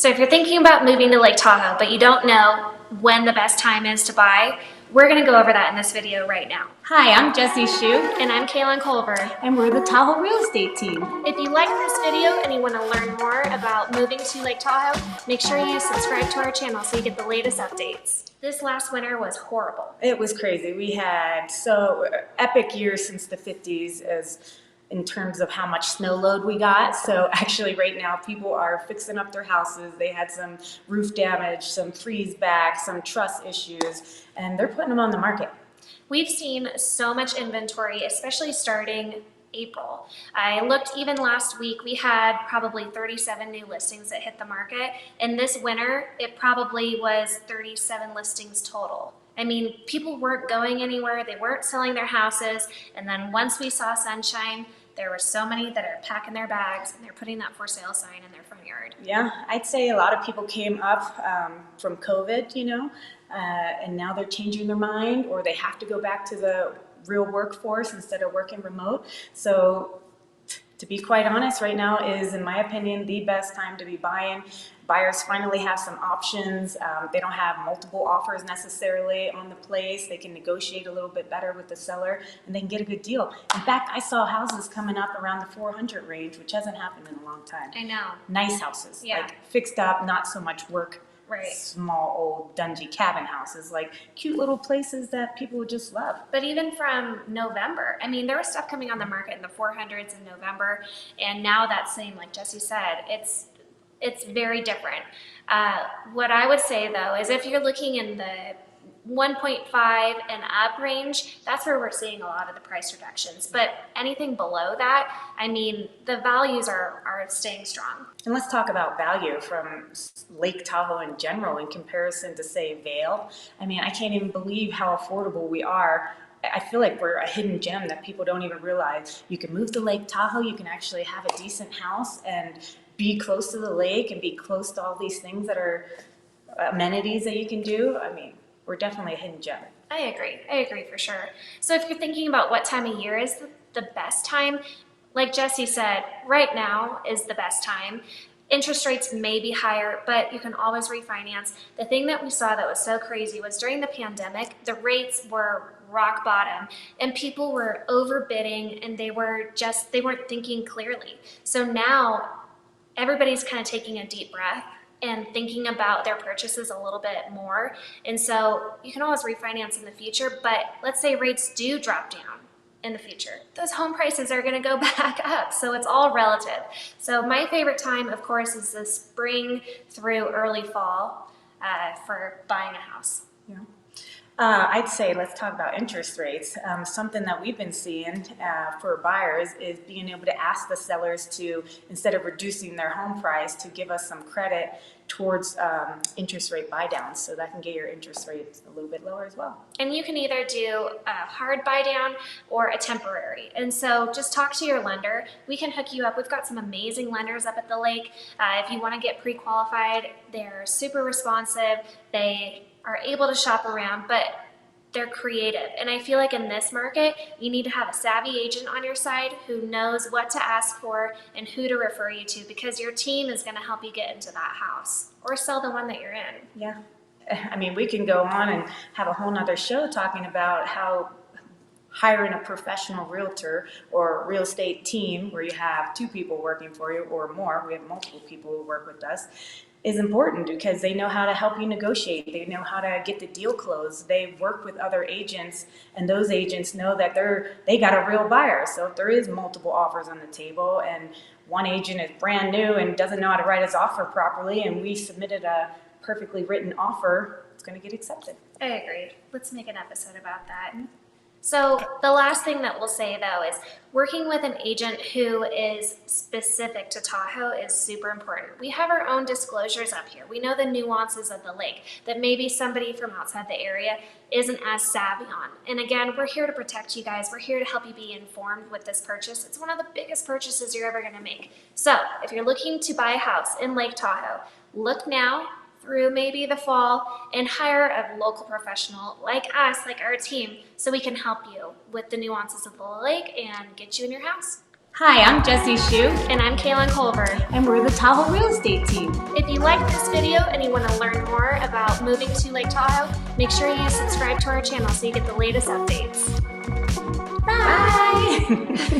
So if you're thinking about moving to Lake Tahoe, but you don't know when the best time is to buy, we're going to go over that in this video right now. Hi, I'm Jessie Shue. And I'm Kaylin Culver. And we're the Tahoe real estate team. If you like this video and you want to learn more about moving to Lake Tahoe, make sure you subscribe to our channel so you get the latest updates. This last winter was horrible. It was crazy. We had so epic years since the 50s as in terms of how much snow load we got. So actually right now people are fixing up their houses. They had some roof damage, some freeze back, some truss issues, and they're putting them on the market. We've seen so much inventory, especially starting April. I looked even last week, we had probably 37 new listings that hit the market. And this winter, it probably was 37 listings total. I mean, people weren't going anywhere, they weren't selling their houses, and then once we saw sunshine, there were so many that are packing their bags and they're putting that for sale sign in their front yard. Yeah, I'd say a lot of people came up from COVID, and now they're changing their mind, or they have to go back to the real workforce instead of working remote. So to be quite honest, right now is, in my opinion, the best time to be buying. Buyers finally have some options. They don't have multiple offers necessarily on the place. They can negotiate a little bit better with the seller and they can get a good deal. In fact, I saw houses coming up around the 400 range, which hasn't happened in a long time. I know. Nice houses, yeah. Like fixed up, not so much work. Right. Small old dungy cabin houses, like cute little places that people would just love. But even from November, I mean, there was stuff coming on the market in the 400s in November, and now that's same, like Jessie said, it's very different. What I would say though is if you're looking in the 1.5 and up range, that's where we're seeing a lot of the price reductions. But anything below that, I mean, the values are staying strong. And let's talk about value from Lake Tahoe in general in comparison to, say, Vail. I mean, I can't even believe how affordable we are. I feel like we're a hidden gem that people don't even realize. You can move to Lake Tahoe, you can actually have a decent house and be close to the lake and be close to all these things that are amenities that you can do. I mean, we're definitely a hidden gem. I agree for sure. So if you're thinking about what time of year is the best time, like Jessie said, right now is the best time. Interest rates may be higher, but you can always refinance. The thing that we saw that was so crazy was during the pandemic, the rates were rock bottom and people were overbidding and they weren't thinking clearly. So now everybody's kind of taking a deep breath and thinking about their purchases a little bit more. And so you can always refinance in the future, but let's say rates do drop down in the future. Those home prices are gonna go back up, so it's all relative. So my favorite time, of course, is the spring through early fall for buying a house. Yeah. I'd say let's talk about interest rates. Something that we've been seeing for buyers is being able to ask the sellers to, instead of reducing their home price, to give us some credit towards interest rate buy downs, so that can get your interest rates a little bit lower as well. And you can either do a hard buy down or a temporary. And so just talk to your lender. We can hook you up. We've got some amazing lenders up at the lake. If you want to get pre-qualified, they're super responsive. They are able to shop around, but they're creative. And I feel like in this market, you need to have a savvy agent on your side who knows what to ask for and who to refer you to, because your team is going to help you get into that house or sell the one that you're in. Yeah. I mean, we can go on and have a whole nother show talking about how hiring a professional realtor or real estate team where you have 2 people working for you or more, we have multiple people who work with us, is important because they know how to help you negotiate. They know how to get the deal closed. They work with other agents, and those agents know that they got a real buyer. So if there is multiple offers on the table and one agent is brand new and doesn't know how to write his offer properly, and we submitted a perfectly written offer, it's going to get accepted. I agree. Let's make an episode about that. So the last thing that we'll say though is working with an agent who is specific to Tahoe is super important. We have our own disclosures up here. We know the nuances of the lake that maybe somebody from outside the area isn't as savvy on. And again, we're here to protect you guys. We're here to help you be informed with this purchase. It's one of the biggest purchases you're ever gonna make. So if you're looking to buy a house in Lake Tahoe, look now through maybe the fall and hire a local professional like us, like our team, so we can help you with the nuances of the lake and get you in your house. Hi, I'm Jessie Shue, And I'm Kaylin Culver. and we're the Tahoe Real Estate Team. If you liked this video and you want to learn more about moving to Lake Tahoe, make sure you subscribe to our channel so you get the latest updates. Bye!